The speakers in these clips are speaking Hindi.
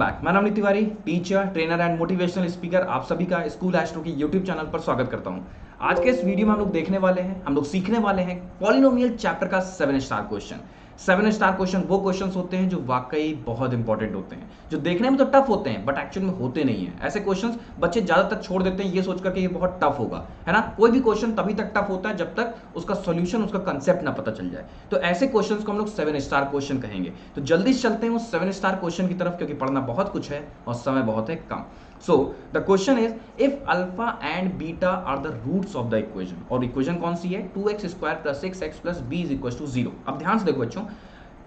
बैक। मैं नाम Tiwari, teacher, trainer and motivational speaker, आप सभी का स्कूल एस्ट्रो की यूट्यूब चैनल पर स्वागत करता हूं। आज के इस वीडियो में हम लोग सीखने वाले हैं पॉलिनोमियल चैप्टर का 7 स्टार क्वेश्चन। 7 स्टार क्वेश्चन वो क्वेश्चंस होते हैं जो वाकई बहुत इंपॉर्टेंट होते हैं, जो देखने में तो टफ होते हैं बट एक्चुअल में होते नहीं है। ऐसे क्वेश्चंस बच्चे ज्यादातर छोड़ देते हैं ये सोचकर कि ये बहुत टफ होगा, है ना। कोई भी क्वेश्चन तभी तक टफ होता है जब तक उसका सॉल्यूशन, उसका कंसेप्ट ना पता चल जाए। तो ऐसे क्वेश्चंस को हम लोग 7 स्टार क्वेश्चन कहेंगे। तो जल्दी से चलते हैं उस 7 स्टार क्वेश्चन की तरफ, क्योंकि पढ़ना बहुत कुछ है और समय बहुत है कम। So the question is, if alpha and beta are the roots of the equation, और इक्वेशन कौन सी है 2x square plus 6x plus b is equal to 0। अब ध्यान से देखो बच्चों,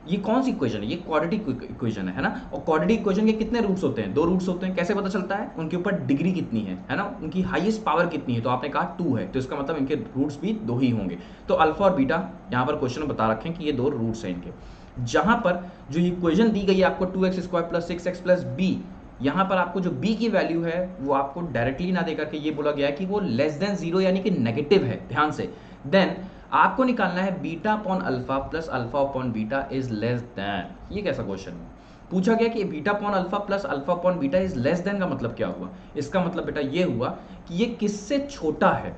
ये कौन सी इक्वेशन है, ये क्वाड्रेटिक इक्वेशन है ना। और क्वाड्रेटिक इक्वेशन के कितने रूट्स होते हैं, 2 रूट्स होते हैं। कैसे पता चलता है, उनके ऊपर डिग्री कितनी है ना, उनकी हाईएस्ट पावर कितनी है। तो आपने कहा 2 है, तो इसका मतलब इनके रूट्स भी 2 ही होंगे। तो अल्फा और बीटा यहाँ पर क्वेश्चन में बता रखे हैं कि ये 2 रूट्स हैं इनके। जहां पर जो इक्वेशन दी गई है आपको 2x square plus 6x plus B, यहां पर आपको जो b की वैल्यू है वो आपको डायरेक्टली ना देकर के ये बोला गया है कि वो लेस देन 0 यानी कि नेगेटिव है। ध्यान से, देन आपको निकालना है beta upon alpha plus alpha upon beta is less than. ये कैसा क्वेश्चन है, पूछा गया कि beta upon alpha plus alpha upon beta is less than का मतलब क्या हुआ। इसका मतलब बेटा ये हुआ कि ये किससे छोटा है,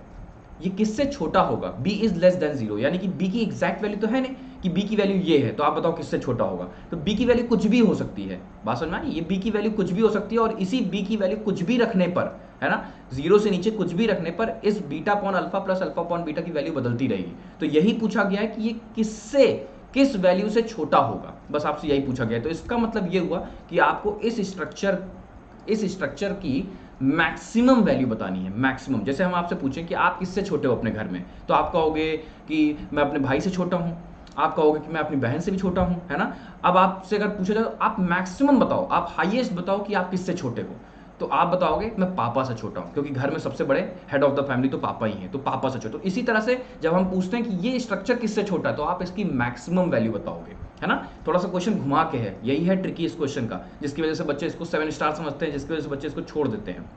ये किससे छोटा होगा। b इज लेस देन 0 यानी कि b की एग्जैक्ट वैल्यू तो है नहीं कि b की वैल्यू ये है, तो आप बताओ किससे छोटा होगा। तो b की वैल्यू कुछ भी हो सकती है, बात समझ में आई। ये b की वैल्यू कुछ भी हो सकती है और इसी b की वैल्यू कुछ भी रखने पर, है ना, 0 से नीचे कुछ भी रखने पर इस beta upon alpha plus alpha upon beta की वैल्यू बदलती रहेगी। तो यही पूछा गया है कि ये किससे, किस वैल्यू से छोटा होगा, बस आपसे यही पूछा गया है। तो इसका मतलब ये हुआ कि आपको इस स्ट्रक्चर की मैक्सिमम वैल्यू बतानी है। मैक्सिमम, जैसे हम आपसे पूछें कि आप किससे छोटे हो अपने घर में, तो आप कहोगे कि मैं अपने भाई से छोटा हूं, आप कहोगे कि मैं अपनी बहन से भी छोटा हूं, है ना। अब आपसे अगर पूछा जाए तो आप मैक्सिमम बताओ, आप हाईएस्ट बताओ कि आप किससे छोटे हो। तो आप बताओगे मैं पापा से छोटा हूं, क्योंकि घर में सबसे बड़े हेड ऑफ द फैमिली तो पापा ही हैं, तो पापा से छोटा। तो इसी तरह से जब हम पूछते हैं कि ये स्ट्रक्चर किससे छोटा है, तो आप इसकी मैक्सिमम वैल्यू बताओगे, है ना। थोड़ा सा क्वेश्चन घुमा के है, यही है ट्रिकी इस क्वेश्चन का, जिसकी वजह से बच्चे इसको 7 स्टार समझते हैं, जिसकी वजह से बच्चे इसको छोड़ देते हैं।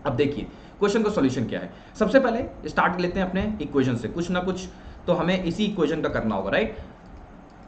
अब देखिए क्वेश्चन का सॉल्यूशन क्या है। सबसे पहले स्टार्ट लेते हैं अपने इक्वेशन से, कुछ ना कुछ तो हमें इसी इक्वेशन का करना होगा, राइट।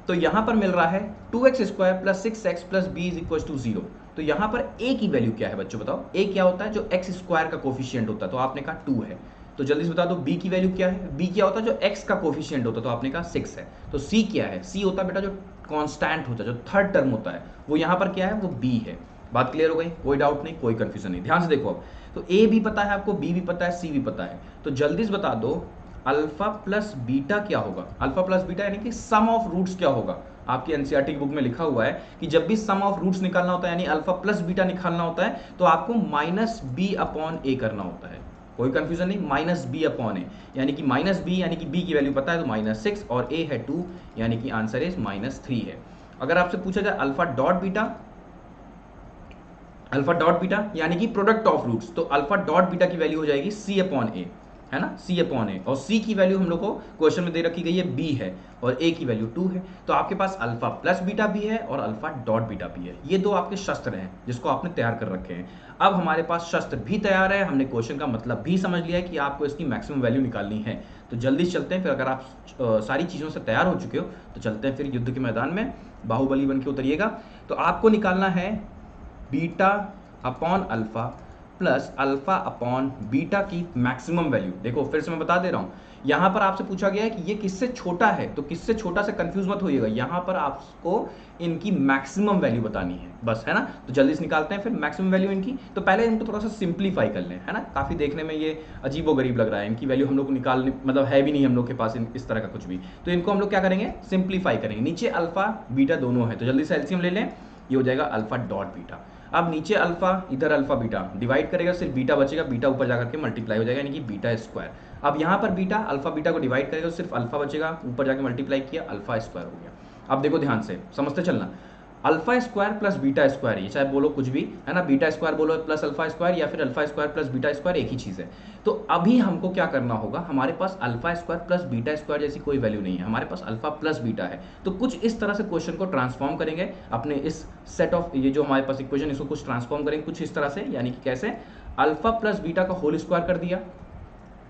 तो यहां पर मिल रहा है 2x square plus 6x plus b is equal to 0। तो यहां पर a की वैल्यू क्या है बच्चों, बताओ। a क्या होता है, जो x स्क्वायर का कोफिशिएंट होता है, तो आपने कहा 2 है। तो जल्दी से बता दो b की वैल्यू क्या है। b क्या होता है, जो x का कोफिशिएंट होता है, तो आपने कहा 6 है। तो c क्या है, c होता है बेटा जो कांस्टेंट होता है, जो थर्ड टर्म होता है, वो यहां पर क्या है, वो b है। बात क्लियर हो गई, कोई डाउट नहीं, कोई कंफ्यूजन नहीं। ध्यान से देखो अब, तो a भी पता है आपको, b भी पता है, c भी पता है। तो जल्दी से बता दो अल्फा प्लस बीटा क्या होगा। अल्फा प्लस बीटा यानी कि सम ऑफ रूट्स क्या होगा। आपकी एनसीईआरटी की बुक में लिखा हुआ है कि जब भी सम ऑफ रूट्स निकालना होता है, यानी अल्फा प्लस बीटा निकालना होता है, तो आपको माइनस बी अपॉन ए करना होता है। कोई कंफ्यूजन नहीं, माइनस बी अपॉन ए, यानी कि माइनस बी यानी कि बी की वैल्यू पता है तो माइनस 6 और ए है 2, यानी कि आंसर इज -3 है। अगर आपसे पूछा जाए अल्फा डॉट बीटा यानी कि प्रोडक्ट ऑफ रूट्स, तो अल्फा डॉट बीटा की वैल्यू हो जाएगी सी अपॉन ए, है ना, c अपॉन ए। और c की वैल्यू हम लोग को क्वेश्चन में दे रखी गई है b है और a की वैल्यू 2 है। तो आपके पास अल्फा प्लस बीटा भी है और अल्फा डॉट बीटा भी है। ये दो आपके शस्त्र हैं जिसको आपने तैयार कर रखे हैं। अब हमारे पास शस्त्र भी तैयार है, हमने क्वेश्चन का मतलब भी समझ लिया है कि आपको इसकी मैक्सिमम वैल्यू निकालनी है। तो जल्दी से चलते हैं फिर। अगर आप सारी चीज़ों से तैयार हो चुके हो तो चलते हैं फिर युद्ध के मैदान में, बाहुबली बन के उतरिएगा। तो आपको निकालना है beta upon alpha plus alpha upon beta की मैक्सिमम वैल्यू। देखो फिर से मैं बता दे रहा हूं, यहां पर आपसे पूछा गया है कि ये किससे छोटा है, तो किससे छोटा से कंफ्यूज मत होइएगा, यहां पर आपको इनकी मैक्सिमम वैल्यू बतानी है बस, है ना। तो जल्दी से निकालते हैं फिर मैक्सिमम वैल्यू इनकी। तो पहले इनको थोड़ा सा सिंप्लीफाई कर लें, है ना। काफी देखने में ये अजीबोगरीब लग रहा है, इनकी वैल्यू हम लोग को निकालने मतलब है भी नहीं हम लोग के पास इस तरह का कुछ भी। तो इनको हम लोग क्या करेंगे, सिंप्लीफाई करेंगे। नीचे अल्फा बीटा दोनों है, तो जल्दी से एलसीएम ले लें, ये हो जाएगा अल्फा डॉट बीटा। अब नीचे अल्फा, इधर अल्फा बीटा डिवाइड करेगा, सिर्फ बीटा बचेगा, बीटा ऊपर जाकर के मल्टीप्लाई हो जाएगा, यानी कि बीटा स्क्वायर। अब यहाँ पर बीटा अल्फा बीटा को डिवाइड करेगा, सिर्फ अल्फा बचेगा, ऊपर जाकर मल्टीप्लाई किया, अल्फा स्क्वायर हो गया। अब देखो ध्यान से समझते चलना, alpha square plus beta square, ये चाहे बोलो कुछ भी, है ना, बीटा स्क्वायर बोलो प्लस अल्फा स्क्वायर, या फिर alpha square plus beta square, एक ही चीज़ है। तो अभी हमको क्या करना होगा, हमारे पास alpha square plus beta square जैसी कोई वैल्यू नहीं है, हमारे पास अल्फा प्लस बीटा है। तो कुछ इस तरह से क्वेश्चन को ट्रांसफॉर्म करेंगे अपने इस सेट ऑफ, ये जो हमारे पास इक्वेशन, इसको कुछ ट्रांसफॉर्म करेंगे कुछ इस तरह से, यानी कि कैसे, अल्फा प्लस बीटा का होल स्क्वायर कर दिया,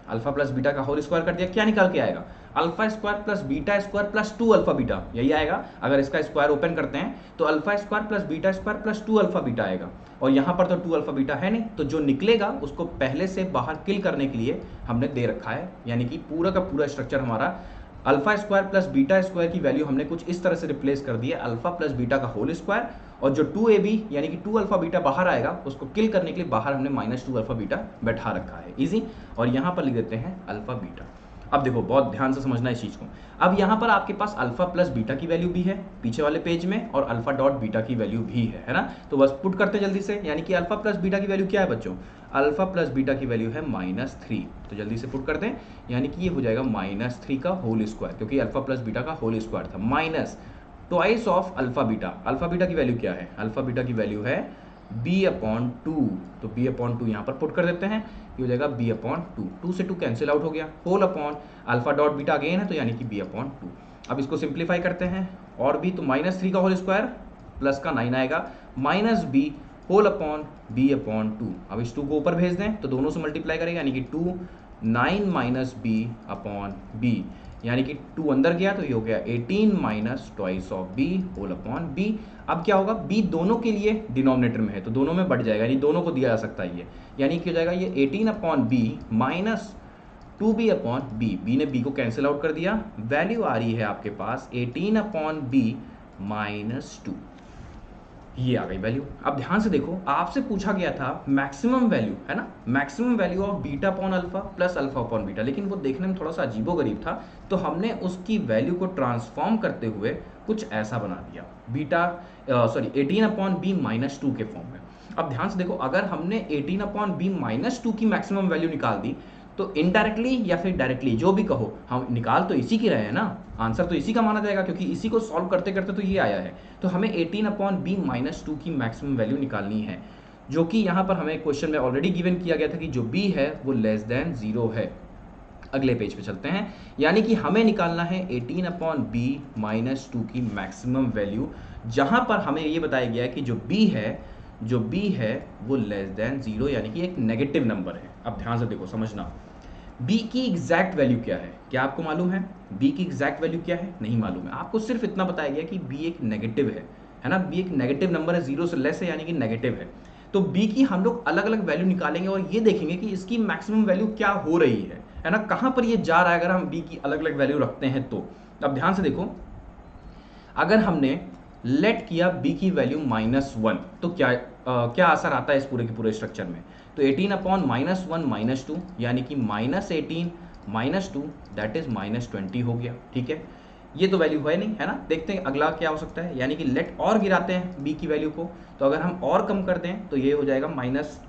अल्फा प्लस बीटा का होल स्क्वायर कर दिया, क्या निकाल के आएगा, alpha square plus beta square plus 2 alpha beta, यही आएगा। अगर इसका स्क्वायर ओपन करते हैं तो alpha square plus beta square plus 2 alpha beta आएगा, और यहाँ पर तो 2 अल्फा बीटा है नहीं, तो जो निकलेगा उसको पहले से बाहर किल करने के लिए हमने दे रखा है, यानी कि पूरा का पूरा स्ट्रक्चर हमारा alpha square plus beta square की वैल्यू हमने कुछ इस तरह से रिप्लेस कर दी है, अल्फा प्लस बीटा का होल स्क्वायर, और जो 2ab यानी कि 2 अल्फा बीटा बाहर आएगा उसको किल करने के लिए बाहर हमने -2 अल्फा बीटा बैठा रखा है, इजी। और यहाँ पर लिख देते हैं अल्फा बीटा। अब देखो बहुत ध्यान से समझना इस चीज को। अब यहाँ पर आपके पास अल्फा प्लस बीटा की वैल्यू भी है पीछे वाले पेज में, और अल्फा डॉट बीटा की वैल्यू भी है ना। तो बस पुट करते हैं जल्दी से, यानी कि अल्फा प्लस बीटा की वैल्यू क्या है बच्चों, अल्फा प्लस बीटा की वैल्यू है -3। तो जल्दी से पुट करते हैं, यानी कि ये हो जाएगा -3 का होल स्क्वायर, क्योंकि अल्फा प्लस बीटा का होल स्क्वायर था, minus twice of alpha beta. Alpha beta की वैल्यू क्या है, अल्फा बीटा की वैल्यू है b/2, तो b/2 यहाँ पर पुट कर देते हैं, ये हो जाएगा b/2, 2 से 2 कैंसिल आउट हो गया, whole upon alpha dot beta again है, तो यानी कि b/2। अब इसको सिंप्लीफाई करते हैं, और भी तो -3 का होल स्क्वायर प्लस का 9 आएगा, -b होल अपॉन b/2। अब इस 2 को ऊपर भेज दें तो दोनों से मल्टीप्लाई करेगा, यानी कि 2 9 b/b, यानी कि 2 अंदर गया तो ये हो गया 18 minus twice of b whole upon b। अब क्या होगा, b दोनों के लिए डिनोमिनेटर में है तो दोनों में बढ़ जाएगा, यानी दोनों को दिया जा सकता है ये, यानी कि हो जाएगा ये 18/b माइनस 2b/b, b ने b को कैंसिल आउट कर दिया, वैल्यू आ रही है आपके पास 18/b -2, ये आ गई वैल्यू। अब ध्यान से देखो, आपसे पूछा गया था मैक्सिमम वैल्यू, है ना, maximum value of beta upon alpha plus alpha upon beta, लेकिन वो देखने में थोड़ा सा अजीबोगरीब था, तो हमने उसकी वैल्यू को ट्रांसफॉर्म करते हुए कुछ ऐसा बना दिया, 18/b -2 के फॉर्म में। अब ध्यान से देखो, अगर हमने 18/b -2 की मैक्सिमम वैल्यू निकाल दी तो इनडायरेक्टली या फिर डायरेक्टली जो भी कहो, हम निकाल तो इसी की रहे हैं ना, आंसर तो इसी का माना जाएगा, क्योंकि इसी को सॉल्व करते करते तो ये आया है। तो हमें 18/b -2 की मैक्सिमम वैल्यू निकालनी है, जो कि यहाँ पर हमें क्वेश्चन में ऑलरेडी गिवन किया गया था कि जो b है वो लेस देन 0 है। अगले पेज पे चलते हैं, यानी कि हमें निकालना है 18/b -2 की मैक्सिमम वैल्यू, जहाँ पर हमें ये बताया गया है कि जो b है वो लेस देन 0, यानी कि एक नेगेटिव नंबर है। अब ध्यान से देखो, समझना, b की एग्जैक्ट वैल्यू क्या है, क्या आपको मालूम है b की एग्जैक्ट वैल्यू क्या है, नहीं मालूम है आपको, सिर्फ इतना बताया गया कि b एक नेगेटिव है ना, b एक नेगेटिव नंबर है, 0 से लेस है, यानी कि नेगेटिव है। तो b की हम लोग अलग अलग वैल्यू निकालेंगे और ये देखेंगे कि इसकी मैक्सिमम वैल्यू क्या हो रही है ना, कहाँ पर ये जा रहा है अगर हम b की अलग अलग वैल्यू रखते हैं तो। अब ध्यान से देखो, अगर हमने लेट किया b की वैल्यू -1 तो क्या असर आता है इस पूरे के पूरे स्ट्रक्चर में, तो 18/-1 -2, यानी कि -18 -2 दैट इज -20 हो गया, ठीक है। ये तो वैल्यू है नहीं, है ना। देखते हैं अगला क्या हो सकता है, यानी कि लेट और गिराते हैं b की वैल्यू को, तो अगर हम और कम कर दें तो ये हो जाएगा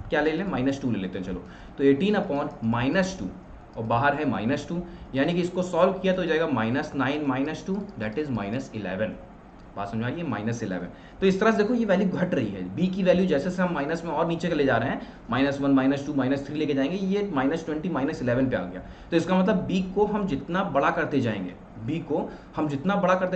क्या ले लें, -2 ले लेते हैं, चलो। तो 18/-2 और बाहर है -2, यानी कि इसको सॉल्व किया तो हो जाएगा -9 -2 दैट इज -11। बात समझ आई, -11। तो इस तरह से देखो ये वैल्यू घट रही है, b की वैल्यू जैसे से हम माइनस में और नीचे ले जा रहे हैं, -1 -2 -3 लेके जाएंगे, ये -20 -11 पे आ गया। तो इसका मतलब b को हम जितना बड़ा करते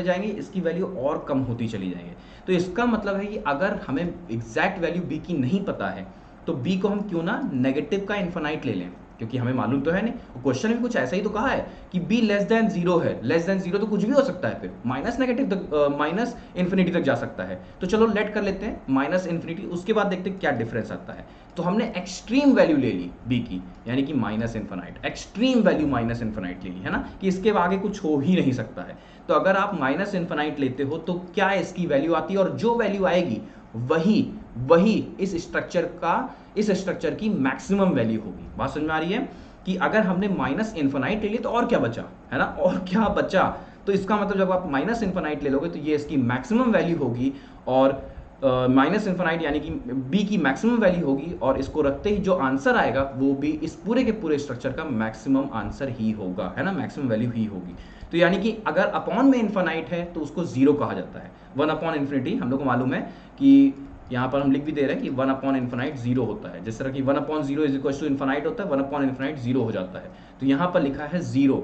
जाएंगे इसकी वैल्यू और कम होती चली जाएंगे। तो इसका मतलब है कि अगर हमें एग्जैक्ट वैल्यू b की नहीं पता है तो b को हम क्यों ना नेगेटिव का इन्फिनाइट ले लें, क्योंकि हमें मालूम तो है नहीं। क्वेश्चन में कुछ ऐसा ही तो कहा है कि b लेस देन 0 है, लेस देन 0 तो कुछ भी हो सकता है, फिर माइनस इन्फिनिटी तक जा सकता है। तो चलो लेट कर लेते हैं -इन्फिनिटी, उसके बाद देखते हैं क्या डिफरेंस आता है। तो हमने एक्सट्रीम वैल्यू ले ली b की, यानी कि -इन्फिनाइट, एक्सट्रीम वैल्यू -इन्फिनाइट ले ली, है ना, कि इसके आगे कुछ हो ही नहीं सकता है। तो अगर आप -इन्फिनाइट लेते हो तो क्या इसकी वैल्यू आती है, और जो वैल्यू आएगी वही इस स्ट्रक्चर की मैक्सिमम वैल्यू होगी। बात समझ में आ रही है कि अगर हमने -इन्फिनाइट ले ली तो और क्या बचा, है ना, और क्या बचा। तो इसका मतलब जब आप -इन्फिनाइट ले लोगे तो ये इसकी मैक्सिमम वैल्यू होगी, और -इन्फिनाइट यानी कि b की मैक्सिमम वैल्यू होगी, और इसको रखते ही जो आंसर आएगा वो भी इस पूरे के पूरे स्ट्रक्चर का मैक्सिमम आंसर ही होगा, है ना, मैक्सिमम वैल्यू ही होगी। तो यानी कि अगर अपॉन में इन्फिनाइट है तो उसको 0 कहा जाता है। 1/∞ हम लोग को मालूम है कि यहाँ पर हम लिख भी दे रहे हैं कि 1/∞ 0 होता है, जिस तरह कि 1/0 इज इक्वल टू इन्फिनाइट होता है, 1/∞ 0 हो जाता है। तो यहाँ पर लिखा है 0,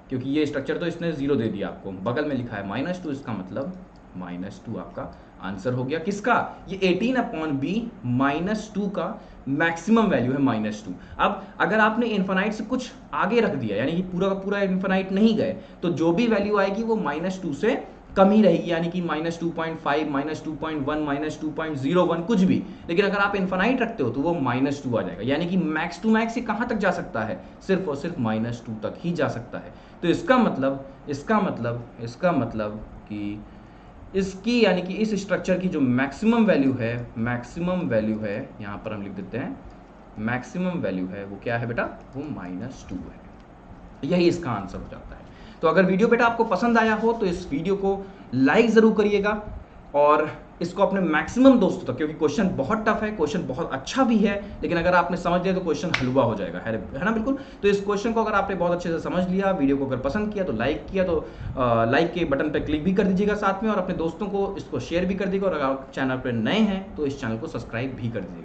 क्योंकि ये स्ट्रक्चर तो इसने 0 दे दिया आपको, बगल में लिखा है -2, इसका मतलब -2 आपका आंसर हो गया किसका, ये 18/b -2 का मैक्सिमम वैल्यू है -2। अब अगर आपने इन्फिनाइट से कुछ आगे रख दिया, यानी कि पूरा का पूरा इन्फिनाइट नहीं गए, तो जो भी वैल्यू आएगी वो -2 से कम ही रहेगी, यानी कि -2.5, -2.1, -2.01 कुछ भी। लेकिन अगर आप इन्फिनाइट रखते हो तो वो -2 आ जाएगा, यानी कि मैक्स टू मैक्स ये कहाँ तक जा सकता है, सिर्फ और सिर्फ -2 तक ही जा सकता है। तो इसका मतलब कि इसकी, यानी कि इस स्ट्रक्चर की जो मैक्सिमम वैल्यू है, यहाँ पर हम लिख देते हैं मैक्सिमम वैल्यू है, वो क्या है बेटा, वो -2 है। यही इसका आंसर हो जाता है। तो अगर वीडियो बेटा आपको पसंद आया हो तो इस वीडियो को लाइक जरूर करिएगा और इसको अपने मैक्सिमम दोस्तों तक, क्योंकि क्वेश्चन बहुत टफ है, क्वेश्चन बहुत अच्छा भी है, लेकिन अगर आपने समझ लिया तो क्वेश्चन हलवा हो जाएगा, है ना, बिल्कुल। तो इस क्वेश्चन को अगर आपने बहुत अच्छे से समझ लिया, वीडियो को अगर पसंद किया तो लाइक किया तो लाइक के बटन पर क्लिक भी कर दीजिएगा साथ में, और अपने दोस्तों को इसको शेयर भी कर दीजिएगा, और अगर आप चैनल पर नए हैं तो इस चैनल को सब्सक्राइब भी कर दीजिएगा।